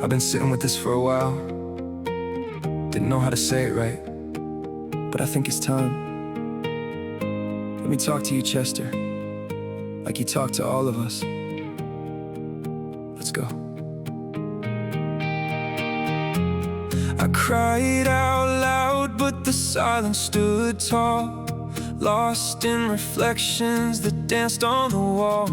I've been sitting with this for a while. Didn't know how to say it right, but I think it's time. Let me talk to you, Chester, like you talk to all of us. Let's go. I cried out loud, but the silence stood tall, lost in reflections that danced on the wall.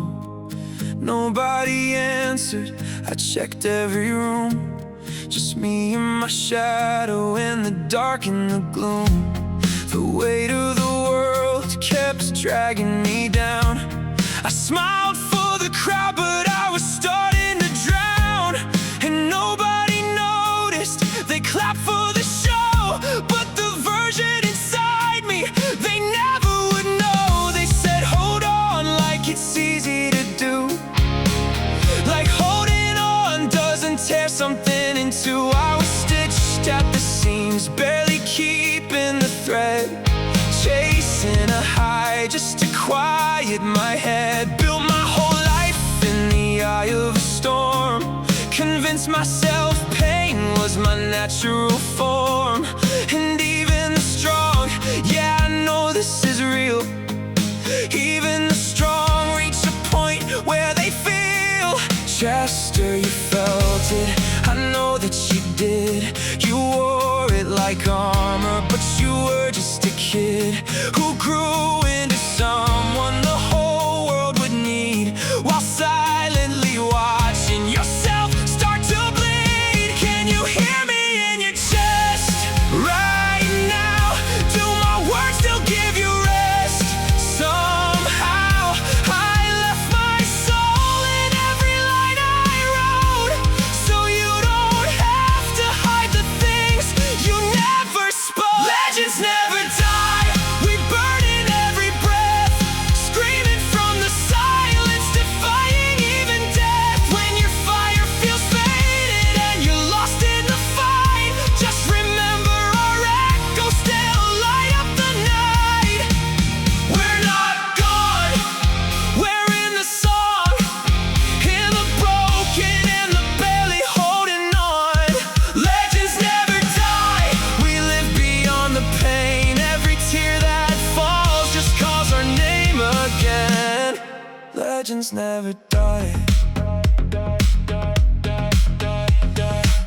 Nobody answered, I checked every room, just me and my shadow in the dark and the gloom. The weight of the world kept dragging me down. I smiled for the crowd, but I was starting to drown. And nobody noticed, they clapped for the show, but the version inside me, they never would know. They said, hold on, like it's easy to do, like holding on doesn't tear something in two. I was stitched at the seams, barely keeping the thread, chasing a high just to quiet my head. Built my whole life in the eye of a storm, convinced myself pain was my natural form. And even the strong, yeah, I know this is real, even the strong reach a point where they feel. Chester, you felt it, I know that you did. You wore it like armor, but you were just a kid who grew into someone the whole world would need, while silently watching yourself start to bleed. Can you hear me in your chest right now? Do my words still give you rest? Somehow I left my soul in every line I wrote, so you don't have to hide the things you never spoke. Legends never die, we burn in every breath, screaming from the silence, defying even death. When your fire feels faded and you're lost in the fight, just remember our echoes still light up the night. We're not gone, we're in the song, in the broken and the barely holding on. Legends never die, we live beyond the pain. Every tear that falls just calls our name again. Legends never die.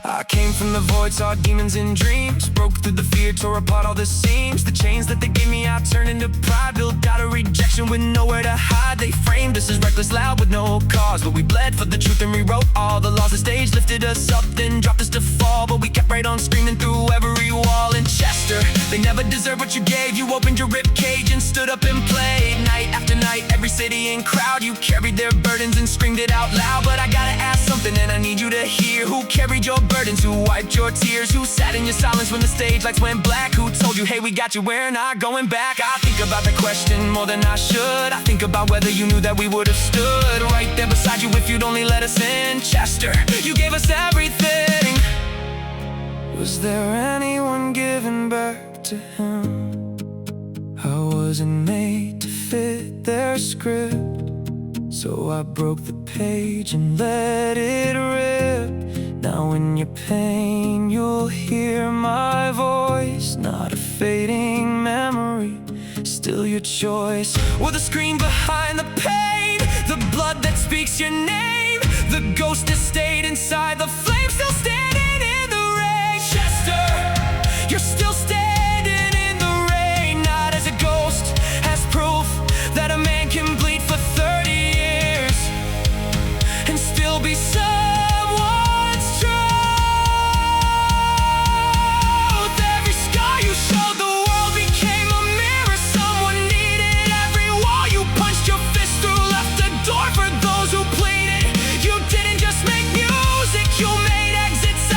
I came from the void, saw demons in dreams, broke through the fear, tore apart all the seams. The chains that they gave me, I turned into pride, built out of rejection with nowhere to hide. They framed us as reckless, loud with no cause, but we bled for the truth and rewrote all the laws. The stage lifted us up, then dropped us to fall, but we kept right on screaming through every wall. In Chester, they never deserved what you gave. You opened your ribcage and stood up and played. Night after night, every city and crowd, you carried their burdens and screamed it out loud. But I gotta ask something and I need you to hear. Who carried your burdens? Who wiped your tears? Who sat in your silence when the stage lights went black? Who told you, hey, we got you, we're not going back? I think about that question more than I should. I think about whether you knew that we would have stood right there beside you if you'd only let us in. Chester, you gave us everything. Was there anyone giving back to him? I wasn't made to fit their script, so I broke the page and let it rip. Now in your pain you'll hear my voice, not a fading memory, still your choice. Or the screen behind the pain, the blood that speaks your name, the ghost that stayed inside the flame, still standing in the rain. Chester, you're still standing in the rain, not as a ghost, as proof that a man can bleed for 30 years and still be someone's truth. Every scar you showed the world became a mirror someone needed. Every wall you punched your fist through left a door for those who pleaded. You didn't just make music, you made exits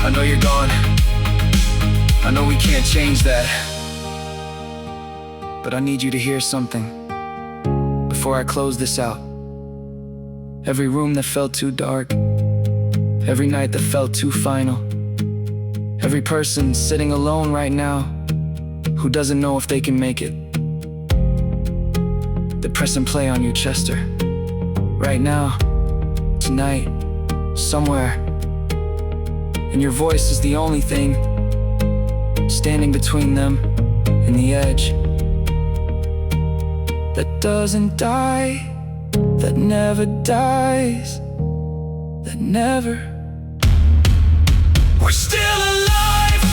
I know you're gone, I know we can't change that, but I need you to hear something before I close this out. Every room that felt too dark, every night that felt too final, every person sitting alone right now who doesn't know if they can make it. They're pressing play on you, Chester. Right now, tonight, somewhere. And your voice is the only thing standing between them and the edge. That doesn't die, that never dies, that never. We're still alive.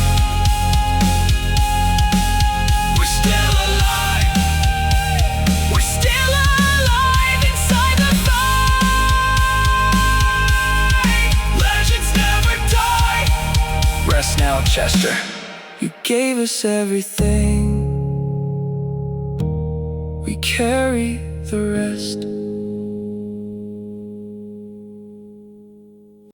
We're still alive. We're still alive inside the fight. Legends never die. Rest now, Chester. You gave us everything. We carry the rest.